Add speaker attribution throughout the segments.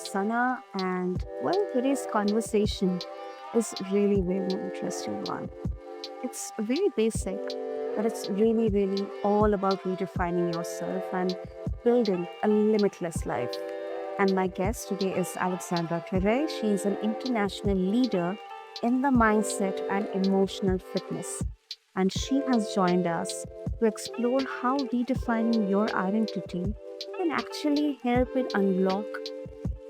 Speaker 1: Sana, and well, today's conversation is really, really interesting one. It's very basic, but it's really, really all about redefining yourself and building a limitless life. And my guest today is Alexandra Terrey. She is an international leader in the mindset and emotional fitness. And she has joined us to explore how redefining your identity can actually help in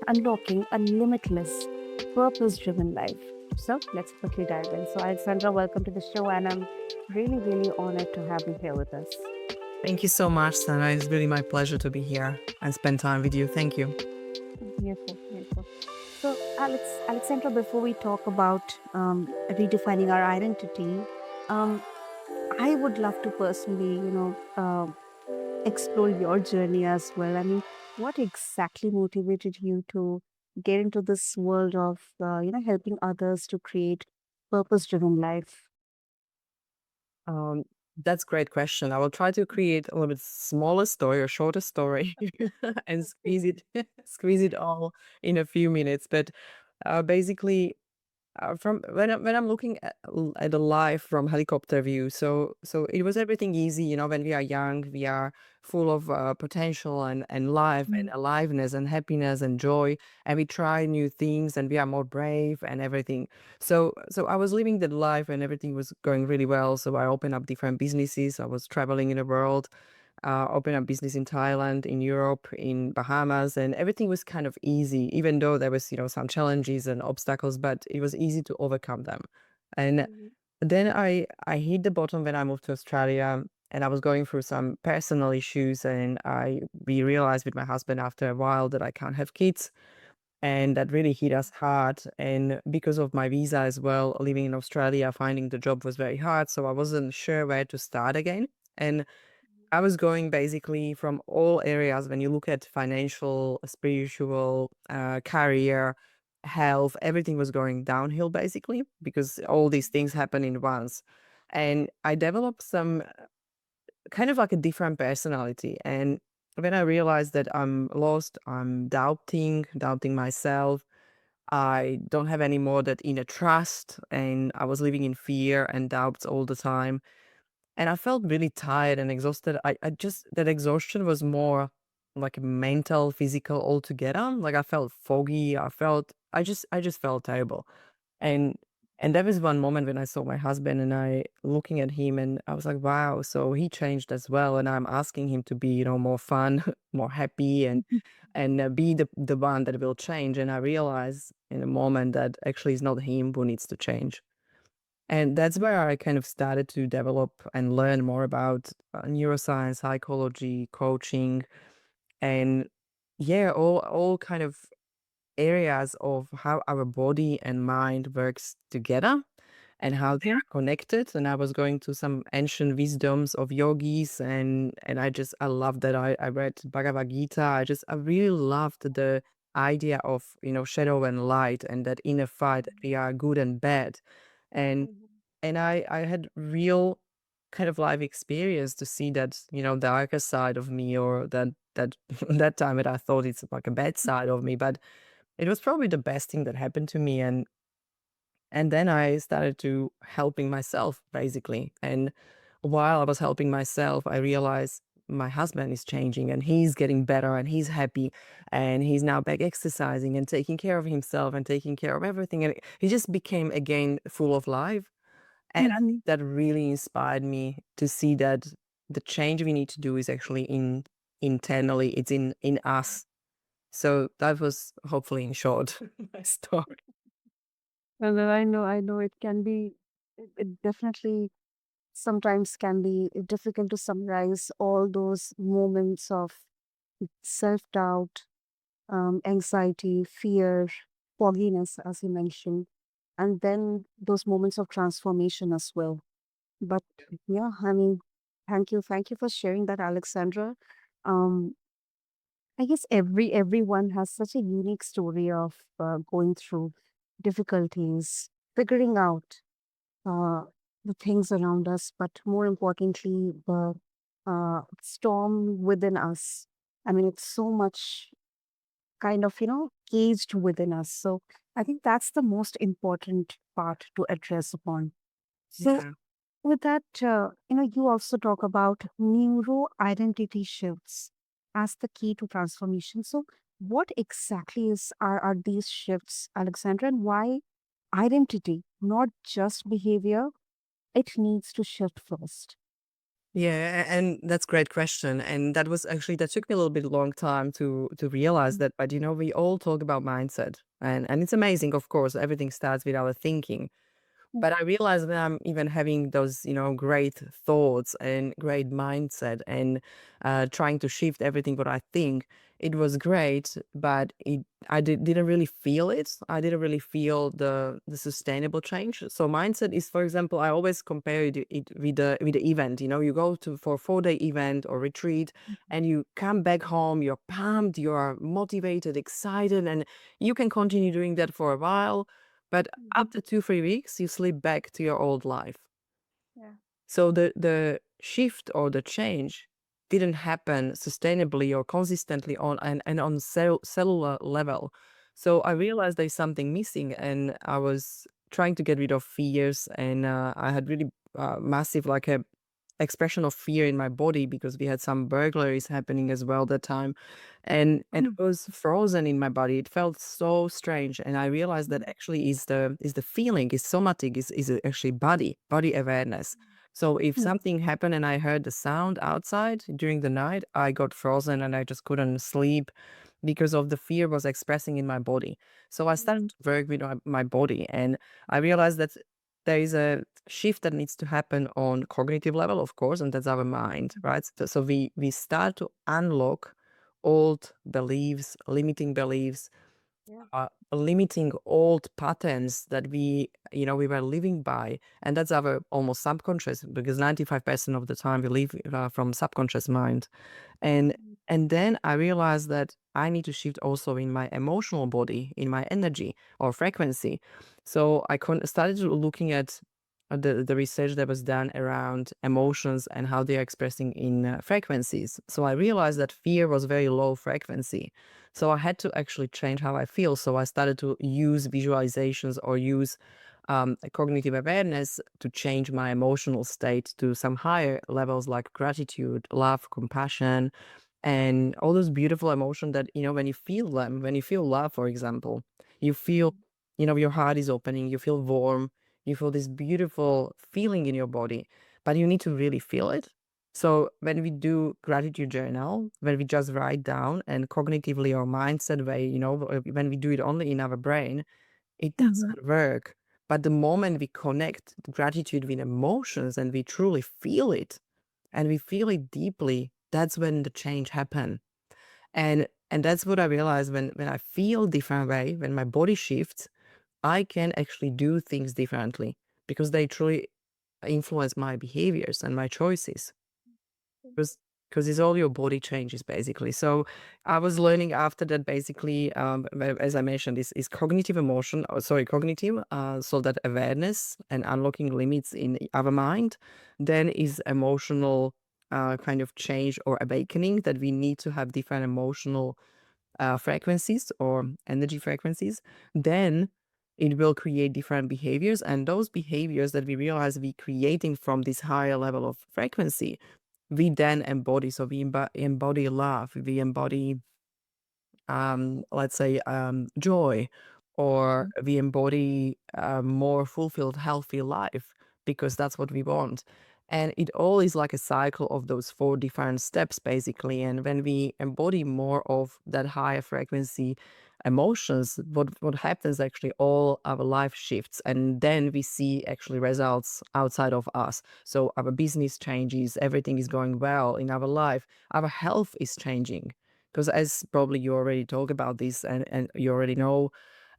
Speaker 1: unlocking a limitless, purpose-driven life. So let's quickly dive in. So Alexandra, welcome to the show, and I'm really, really honored to have you here with us.
Speaker 2: Thank you so much, Sarah. It's really my pleasure to be here and spend time with you. Thank you.
Speaker 1: Beautiful, beautiful. So, Alexandra, before we talk about redefining our identity, um, I would love to personally, explore your journey as well. I mean, what exactly motivated you to get into this world of, helping others to create purpose-driven life?
Speaker 2: Um, that's a great question. I will try to create a little bit smaller story or shorter story and squeeze it all in a few minutes. But basically, from when I'm looking at a life from helicopter view, so it was everything easy. When we are young, we are full of potential and life and
Speaker 1: Mm.
Speaker 2: aliveness and happiness and joy, and we try new things and we are more brave and everything. So I was living that life and everything was going really well. So I opened up different businesses. I was traveling in the world, opened up business in Thailand, in Europe, in Bahamas, and everything was kind of easy, even though there was, some challenges and obstacles, but it was easy to overcome them. And
Speaker 1: Mhm.
Speaker 2: then I hit the bottom when I moved to Australia, and I was going through some personal issues, and we realized with my husband after a while that I can't have kids, and that really hit us hard. And because of my visa as well, living in Australia, finding the job was very hard, so I wasn't sure where to start again. And I was going basically from all areas when you look at financial, spiritual, career, health, everything was going downhill basically because all these things happen in once. And I developed some kind of like a different personality. And when I realized that I'm lost, I'm doubting myself, I don't have any more that inner trust, and I was living in fear and doubts all the time, and I felt really tired and exhausted. I just that exhaustion was more like mental, physical altogether. Like I felt foggy. I just felt terrible. And and there was one moment when I saw my husband and I looking at him and I was like, wow, so he changed as well. And I'm asking him to be, more fun, more happy and be the one that will change. And I realized in a moment that actually it's not him who needs to change. And that's where I kind of started to develop and learn more about neuroscience, psychology, coaching, and yeah, all kind of areas of how our body and mind works together and how they
Speaker 1: Mhm.
Speaker 2: are connected. And I was going to some ancient wisdoms of yogis, and I love that I read Bhagavad Gita. I really loved the idea of shadow and light and that inner fight that we are good and bad. And
Speaker 1: Mhm.
Speaker 2: and I had real kind of life experience to see that, darker side of me, or that that time that I thought it's like a bad side of me, but it was probably the best thing that happened to me. And then I started to helping myself basically. And while I was helping myself, I realized my husband is changing and he's getting better and he's happy and he's now back exercising and taking care of himself and taking care of everything. And he just became again full of life. And I think
Speaker 1: Mhm.
Speaker 2: that really inspired me to see that the change we need to do is actually internally, it's in us. So that was hopefully in short my story.
Speaker 1: Well, I know it can be, it definitely sometimes can be difficult to summarize all those moments of self-doubt, anxiety, fear, fogginess, as you mentioned, and then those moments of transformation as well. But yeah, I mean, thank you for sharing that, Alexandra. Um, I guess everyone has such a unique story of going through difficulties, figuring out uh, the things around us, but more importantly, the storm within us. I mean, it's so much. kind of, caged within us. So I think that's the most important part to address upon. So
Speaker 2: Yeah.
Speaker 1: with that, you also talk about neuro-identity shifts as the key to transformation. So what exactly are these shifts, Alexandra, and why identity, not just behavior, it needs to shift first?
Speaker 2: Yeah, and that's great question. And that was actually that took me a little bit long time to realize that. But we all talk about mindset, and it's amazing. Of course, everything starts with our thinking. But I realize that I'm even having those, great thoughts and great mindset and trying to shift everything what I think. It was great, but didn't really feel it. I didn't really feel the sustainable change. So mindset is, for example, I always compare it with the event. You go to for a 4-day event or retreat, and you come back home. You're pumped. You are motivated, excited, and you can continue doing that for a while. But after 2, 3 weeks, you slip back to your old life.
Speaker 1: Yeah.
Speaker 2: So the shift or the change didn't happen sustainably or consistently and on cellular level. So I realized there's something missing, and I was trying to get rid of fears, and I had really massive like a expression of fear in my body because we had some burglaries happening as well that time, and it was frozen in my body. It felt so strange, and I realized that actually is the feeling, is somatic, is actually body awareness. So if
Speaker 1: Mm,
Speaker 2: something happened and I heard the sound outside during the night, I got frozen and I just couldn't sleep because of the fear was expressing in my body. So I started to work with my body, and I realized that there is a shift that needs to happen on cognitive level, of course, and that's our mind, right? So we start to unlock old beliefs, limiting beliefs,
Speaker 1: Yeah.
Speaker 2: limiting old patterns that we were living by, and that's our almost subconscious, because 95% of the time we live from subconscious mind. And and then I realized that I need to shift also in my emotional body, in my energy or frequency. So started looking at the research that was done around emotions and how they are expressing in frequencies. So I realized that fear was very low frequency. So I had to actually change how I feel. So I started to use visualizations or use cognitive awareness to change my emotional state to some higher levels like gratitude, love, compassion, and all those beautiful emotions that, when you feel them, when you feel love, for example, you feel, your heart is opening, you feel warm, you feel this beautiful feeling in your body, but you need to really feel it. So when we do gratitude journal, when we just write down and cognitively or mindset way, when we do it only in our brain, it
Speaker 1: Mhm.
Speaker 2: doesn't work. But the moment we connect gratitude with emotions and we truly feel it, and we feel it deeply, that's when the change happen. And that's what I realized, when I feel different way, when my body shifts, I can actually do things differently because they truly influence my behaviors and my choices. Because it's all your body changes basically. So I was learning after that basically, as I mentioned, is cognitive emotion, sorry, cognitive, so that awareness and unlocking limits in our mind. Then is emotional kind of change or awakening, that we need to have different emotional frequencies or energy frequencies. Then it will create different behaviors, and those behaviors that we realize we creating from this higher level of frequency, we then embody. So we embody love, we embody let's say joy, or we embody a more fulfilled, healthy life, because that's what we want. And it all is like a cycle of those 4 different steps basically. And when we embody more of that higher frequency emotions, what happens actually, all our life shifts, and then we see actually results outside of us. So our business changes, everything is going well in our life, our health is changing, because as probably you already talk about this, and you already know,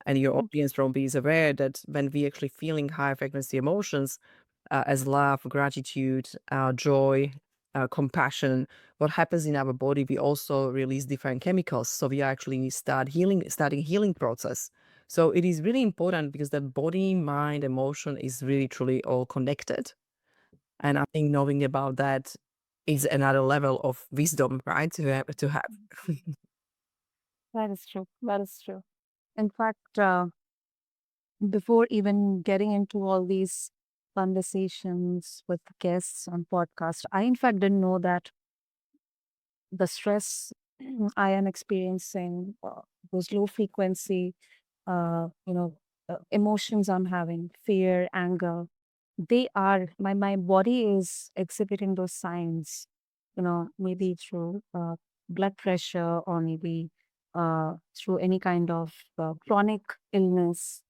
Speaker 2: and your audience probably is aware, that when we actually feeling high frequency emotions, as love, gratitude, joy, compassion, what happens in our body, we also release different chemicals. So we actually starting healing process. So it is really important because the body, mind, emotion is really truly all connected. And I think knowing about that is another level of wisdom, right? To have.
Speaker 1: That is true. That is true. In fact, before even getting into all these conversations with guests on podcast, I in fact didn't know that the stress I am experiencing, those low frequency, emotions I'm having, fear, anger, they are my body is exhibiting those signs, maybe through blood pressure or maybe through any kind of chronic illness.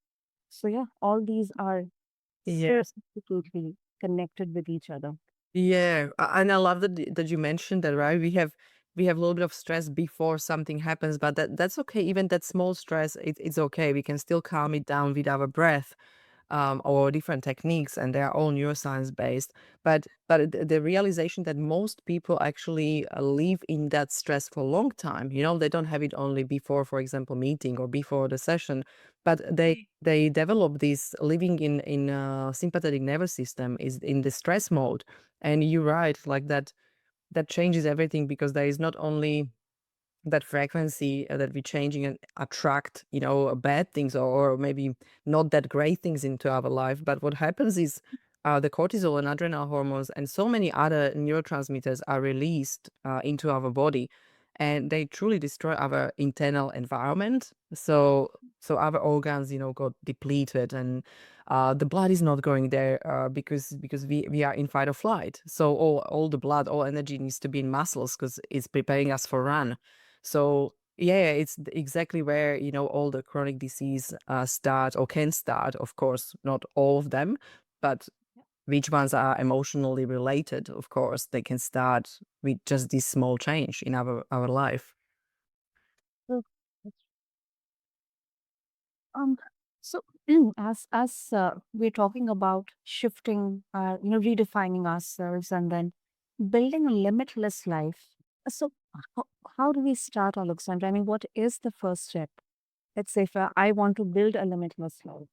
Speaker 1: So yeah, all these are
Speaker 2: Yes.
Speaker 1: absolutely connected with each other.
Speaker 2: Yeah, and I love that you mentioned that, right? We have a little bit of stress before something happens, but that's okay. Even that small stress, it's okay. We can still calm it down with our breath, or different techniques, and they are all neuroscience based. But the realization that most people actually live in that stress for a long time. They don't have it only before, for example, meeting or before the session, but they develop this living in sympathetic nervous system is in the stress mode. And you're right, like that changes everything because there is not only that frequency that we're changing and attract, bad things or maybe not that great things into our life. But what happens is the cortisol and adrenal hormones and so many other neurotransmitters are released into our body, and they truly destroy our internal environment. So our organs, got depleted, and the blood is not going there because we are in fight or flight. So all the blood, all energy needs to be in muscles because it's preparing us for run. So yeah, it's exactly where all the chronic disease start or can start. Of course, not all of them, but which ones are emotionally related. Of course, they can start with just this small change in our life.
Speaker 1: So, um, so as we're talking about shifting, redefining ourselves and then building a limitless life. So, how, how do we start, Alexandra? I mean, what is the first step? Let's say if I want to build a limitless life.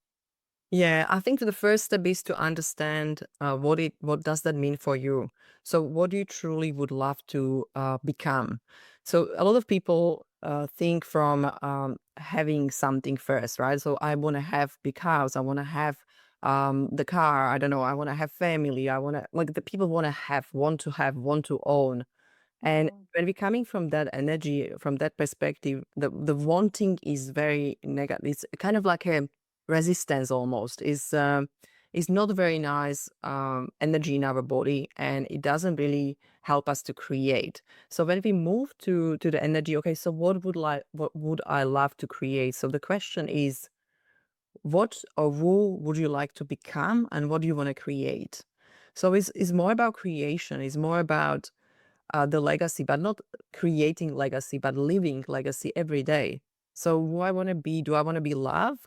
Speaker 2: Yeah, I think the first step is to understand what does that mean for you. So what you truly would love to become. So a lot of people think from having something first, right? So I want to have big house, I want to have the car, I don't know, I want to have family, I want to like the people want to own. And
Speaker 1: Yeah.
Speaker 2: when we're coming from that energy, from that perspective, the wanting is very negative. It's kind of like a resistance almost. Is not a very nice energy in our body, and it doesn't really help us to create. So when we move to the energy, okay, so what would I love to create? So the question is, what or who would you like to become, and what do you want to create? So it's more about creation. It's more about the legacy, but not creating legacy, but living legacy every day. So who I want to be, do I want to be love?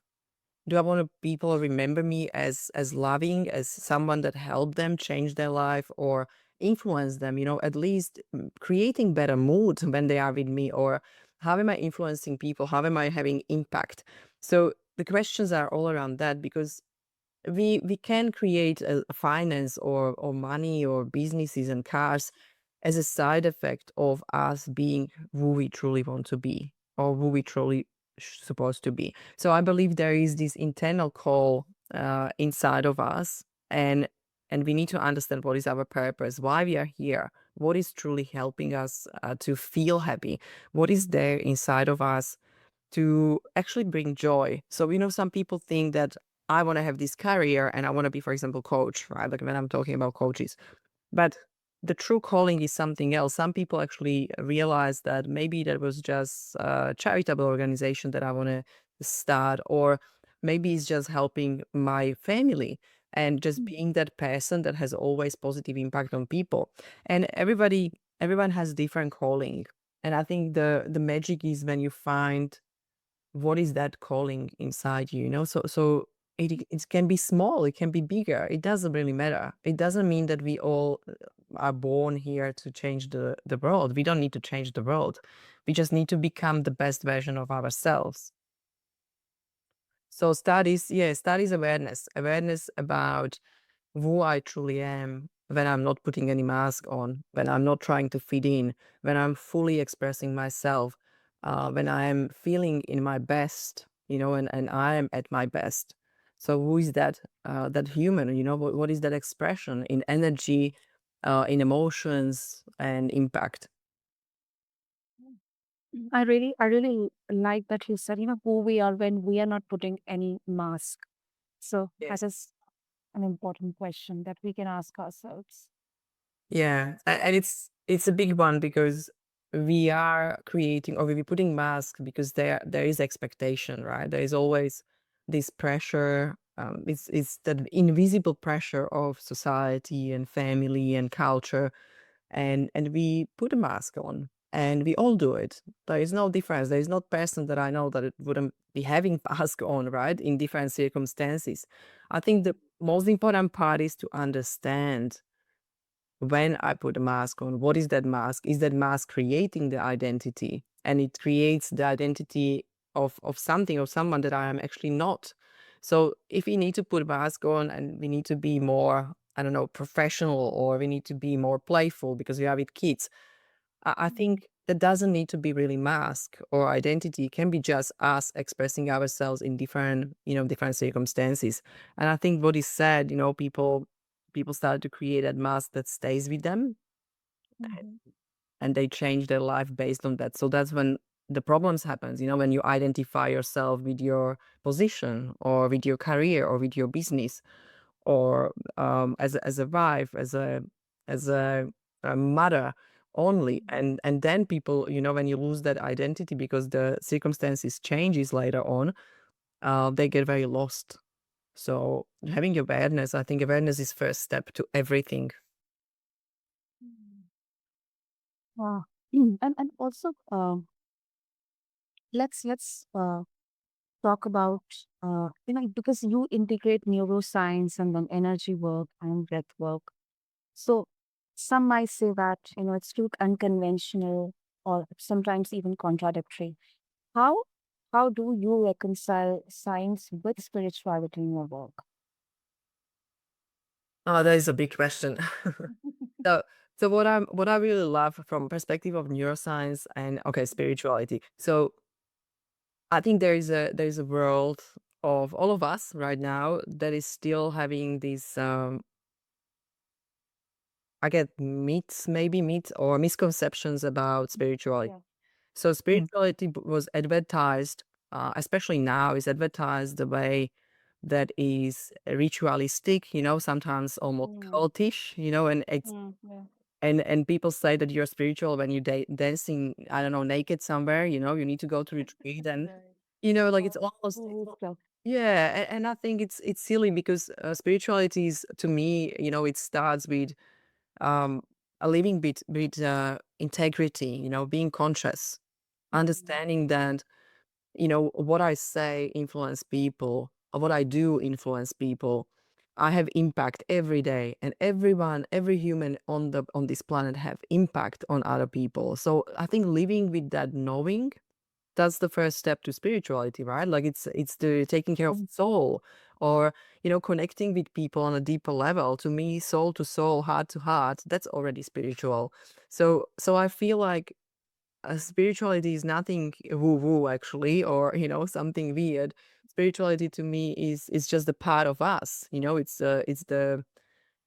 Speaker 2: Do I want people remember me as loving, as someone that helped them change their life or influence them, at least creating better mood when they are with me, or how am I influencing people? How am I having impact? So the questions are all around that because we can create a finance or money or businesses and cars as a side effect of us being who we truly want to be or who we truly supposed to be. So I believe there is this internal call inside of us, and we need to understand what is our purpose, why we are here, what is truly helping us to feel happy, what is there inside of us to actually bring joy. So, some people think that I want to have this career and I want to be, for example, coach, right? Like when I'm talking about coaches. But the true calling is something else. Some people actually realize that maybe that was just a charitable organization that I want to start, or maybe it's just helping my family and just
Speaker 1: Mm.
Speaker 2: being that person that has always positive impact on people. And everyone has different calling. And I think the magic is when you find what is that calling inside you, so it can be small, it can be bigger, it doesn't really matter. It doesn't mean that we all are born here to change the world. We don't need to change the world. We just need to become the best version of ourselves. So studies, yeah, studies awareness about who I truly am when I'm not putting any mask on, when I'm not trying to fit in, when I'm fully expressing myself. when I am feeling in my best, and I am at my best. So who is that human? What is that expression in energy, in emotions and impact?
Speaker 1: I really like that you said, who we are when we are not putting any mask. So that
Speaker 2: Yes.
Speaker 1: is an important question that we can ask ourselves.
Speaker 2: Yeah, and it's a big one because we are creating or we're putting masks because there is expectation, right? There is always this pressure. It's that invisible pressure of society and family and culture, and we put a mask on, and we all do it. There is no difference. There is not person that I know that it wouldn't be having mask on, right? In different circumstances. I think the most important part is to understand when I put a mask on, what is that mask? Is that mask creating the identity? And it creates the identity of something or someone that I am actually not. So if we need to put a mask on and we need to be more, I don't know, professional, or we need to be more playful because we are with kids, I think that doesn't need to be really mask or identity. It can be just us expressing ourselves in different circumstances. And I think what is said, people start to create that mask that stays with them,
Speaker 1: Mhm.
Speaker 2: and they change their life based on that. So that's when the problems happens, when you identify yourself with your position or with your career or with your business, or as a wife, as a mother only, and then people, when you lose that identity because the circumstances changes later on, they get very lost. So having awareness, I think awareness is first step to everything.
Speaker 1: Wow. And also, let's talk about because you integrate neuroscience and then energy work and breath work. So some might say that it's too unconventional or sometimes even contradictory. How how do you reconcile science with spirituality in your work?
Speaker 2: Oh, that is a big question. So what I really love from perspective of neuroscience and, okay, spirituality. So I think there is a world of all of us right now that is still having these I get myths or misconceptions about spirituality.
Speaker 1: Yeah.
Speaker 2: So
Speaker 1: Mm.
Speaker 2: spirituality was advertised, especially now, is advertised the way that is ritualistic, sometimes almost
Speaker 1: Mm.
Speaker 2: cultish, and it's
Speaker 1: Mm. Yeah.
Speaker 2: and people say that you're spiritual when you dancing, I don't know, naked somewhere, you need to go to retreat, and
Speaker 1: Right.
Speaker 2: like
Speaker 1: Or
Speaker 2: it's almost,
Speaker 1: woo stuff.
Speaker 2: yeah, and I think it's silly because spirituality is, to me, it starts with um a living with integrity, being conscious,
Speaker 1: Mm.
Speaker 2: understanding that what I say influence people, or what I do influence people. I have impact every day, and every human on this planet have impact on other people. So I think living with that knowing, that's the first step to spirituality, right? Like it's the taking care of
Speaker 1: Mm.
Speaker 2: soul, or connecting with people on a deeper level. To me, soul to soul, heart to heart, that's already spiritual. So I feel like spirituality is nothing woo woo, actually, or something weird. Spirituality to me is just a part of us. It's the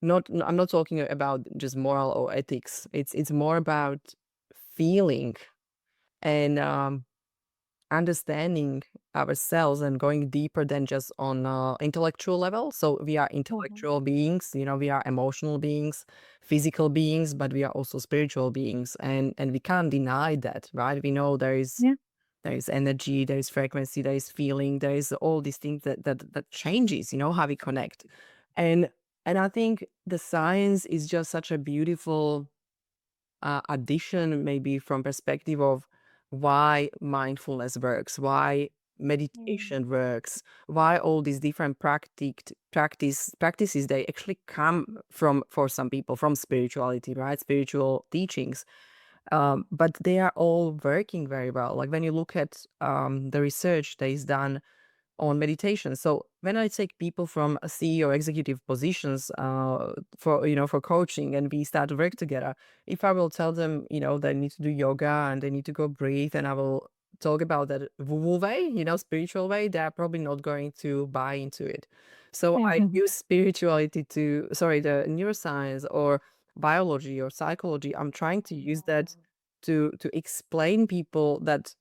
Speaker 2: not. I'm not talking about just moral or ethics. It's more about feeling and understanding ourselves and going deeper than just on intellectual level. So we are
Speaker 1: Mhm.
Speaker 2: intellectual beings, we are emotional beings, physical beings, but we are also spiritual beings, and we can't deny that, right? We know
Speaker 1: Yeah.
Speaker 2: there is energy, there is frequency, there is feeling, there is all these things that changes, how we connect. And and I think the science is just such a beautiful addition, maybe from perspective of why mindfulness works, why
Speaker 1: Mm.
Speaker 2: meditation works, why all these different practices, they actually come from, for some people, from spirituality, right? Spiritual teachings, but they are all working very well. Like when you look at the research that is done on meditation. So when I take people from a CEO executive positions for coaching, and we start to work together, if I will tell them they need to do yoga and they need to go breathe, and I will talk about that woo way, spiritual way, they're probably not going to buy into it. So I
Speaker 1: Mhm.
Speaker 2: use spirituality the neuroscience or biology or psychology. I'm trying to use that to explain people that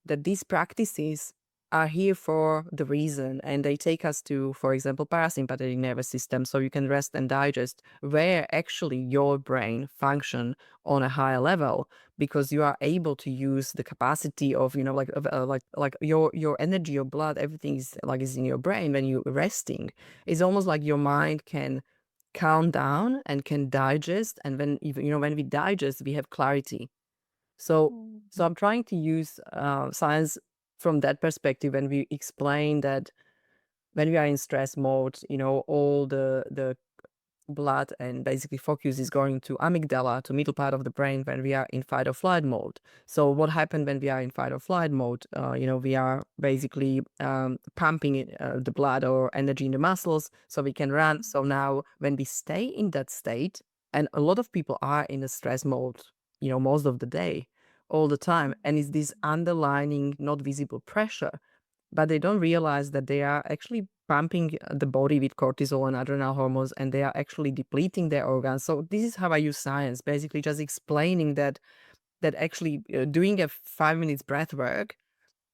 Speaker 2: these practices are here for the reason, and they take us to, for example, parasympathetic nervous system, so you can rest and digest, where actually your brain function on a higher level, because you are able to use the capacity of, like your energy, your blood, everything is in your brain when you're resting. It's almost like your mind can calm down and can digest, and when even when we digest, we have clarity. So I'm trying to use science from that perspective when we explain that when we are in stress mode, all the blood and basically focus is going to amygdala, to middle part of the brain, when we are in fight or flight mode. So what happened when we are in fight or flight mode? We are basically pumping the blood or energy in the muscles so we can run. So now when we stay in that state, and a lot of people are in a stress mode, most of the day, all the time, and it's this underlining, not visible pressure, but they don't realize that they are actually pumping the body with cortisol and adrenal hormones, and they are actually depleting their organs. So this is how I use science, basically just explaining that actually doing a 5 minutes breath work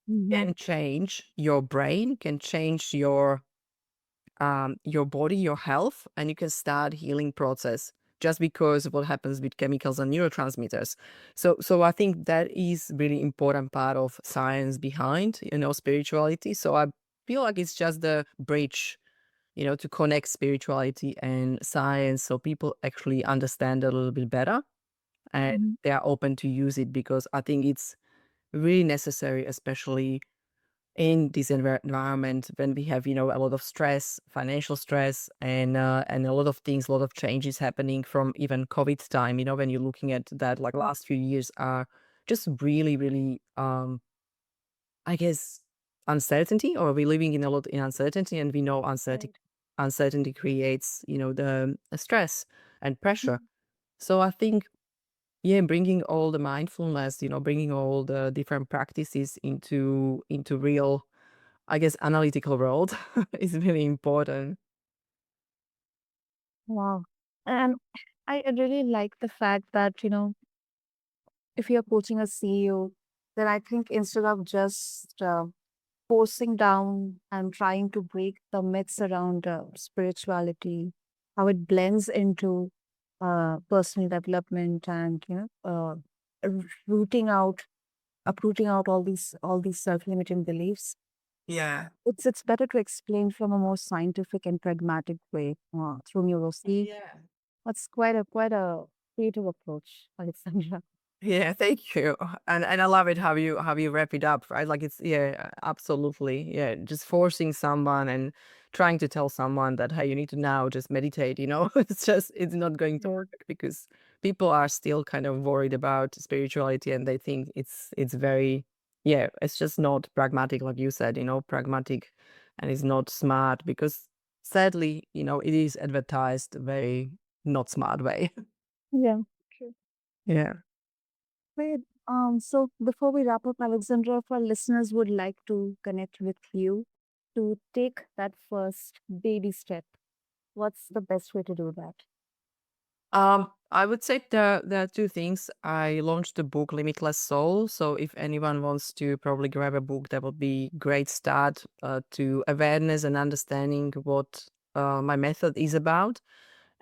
Speaker 1: Mhm.
Speaker 2: can change your brain, can change your body, your health, and you can start healing process just because of what happens with chemicals and neurotransmitters. So I think that is really important part of science behind, spirituality. So I feel like it's just the bridge, to connect spirituality and science so people actually understand it a little bit better, and
Speaker 1: Mhm.
Speaker 2: they are open to use it, because I think it's really necessary, especially in this environment when we have, a lot of stress, financial stress, and a lot of things, a lot of changes happening from even COVID time. When you're looking at that, like last few years are just really, really, I guess, uncertainty, or we're living in a lot in uncertainty, and we know
Speaker 1: Right.
Speaker 2: uncertainty creates, the stress and pressure.
Speaker 1: Mhm.
Speaker 2: So I think, yeah, bringing all the mindfulness, bringing all the different practices into real, I guess, analytical world is really important.
Speaker 1: Wow. And I really like the fact that, if you're coaching a CEO, then I think instead of just forcing down and trying to break the myths around spirituality, how it blends into personal development and, rooting out, uprooting out all these self-limiting beliefs.
Speaker 2: Yeah.
Speaker 1: It's better to explain from a more scientific and pragmatic way through neuroscience.
Speaker 2: Yeah.
Speaker 1: That's quite a creative approach, Alexandra.
Speaker 2: Yeah, thank you. And I love it how you wrap it up, right? Like, it's, yeah, absolutely. Yeah, just forcing someone and trying to tell someone that, hey, you need to now just meditate. It's not going to
Speaker 1: Yeah.
Speaker 2: work, because people are still kind of worried about spirituality, and they think it's very, yeah, it's just not pragmatic, like you said, pragmatic, and it's not smart, because sadly, it is advertised very not smart way.
Speaker 1: Yeah. True.
Speaker 2: Yeah.
Speaker 1: Great. So before we wrap up, Alexandra, if our listeners would like to connect with you to take that first baby step, what's the best way to do that?
Speaker 2: I would say there are two things. I launched the book Limitless Soul. So if anyone wants to probably grab a book, that would be great start to awareness and understanding what my method is about,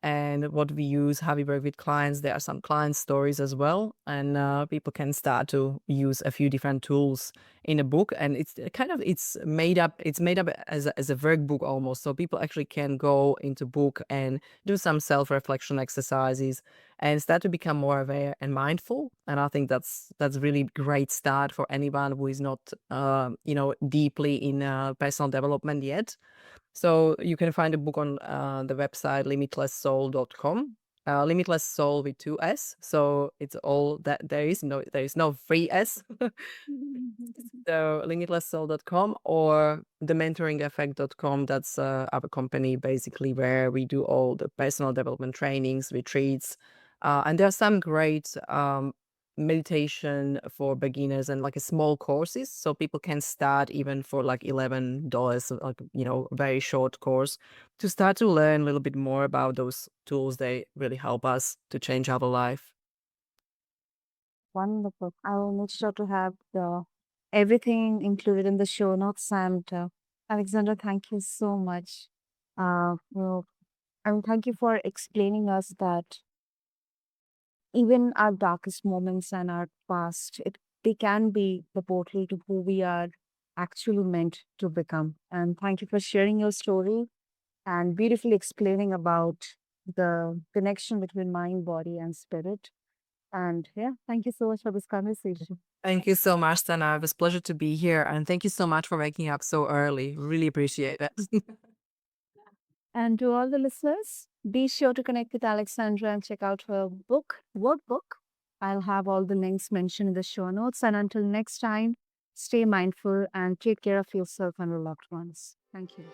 Speaker 2: and what we use, how we work with clients. There are some client stories as well, and people can start to use a few different tools in a book. And it's made up as a workbook almost, so people actually can go into book and do some self-reflection exercises and start to become more aware and mindful. And I think that's really great start for anyone who is not deeply in personal development yet. So you can find the book on the website limitlesssoul.com. Limitless Soul with two S. So it's all that, there is no free S. So limitlesssoul.com or thementoringeffect.com. That's our company, basically, where we do all the personal development trainings, retreats. And there are some great meditation for beginners and like a small courses, so people can start even for like $11, so like, very short course to start to learn a little bit more about those tools. They really help us to change our life.
Speaker 1: Wonderful. I will make sure to have the everything included in the show notes. And Alexandra, thank you so much. Well, I mean, thank you for explaining us that even our darkest moments and our past, they can be the portal to who we are actually meant to become. And thank you for sharing your story and beautifully explaining about the connection between mind, body, and spirit. And yeah, thank you so much for this conversation.
Speaker 2: Thank you so much, Sana. It was a pleasure to be here, and thank you so much for waking up so early. Really appreciate it.
Speaker 1: And to all the listeners, be sure to connect with Alexandra and check out her book, workbook. I'll have all the links mentioned in the show notes. And until next time, stay mindful and take care of yourself and your loved ones. Thank you.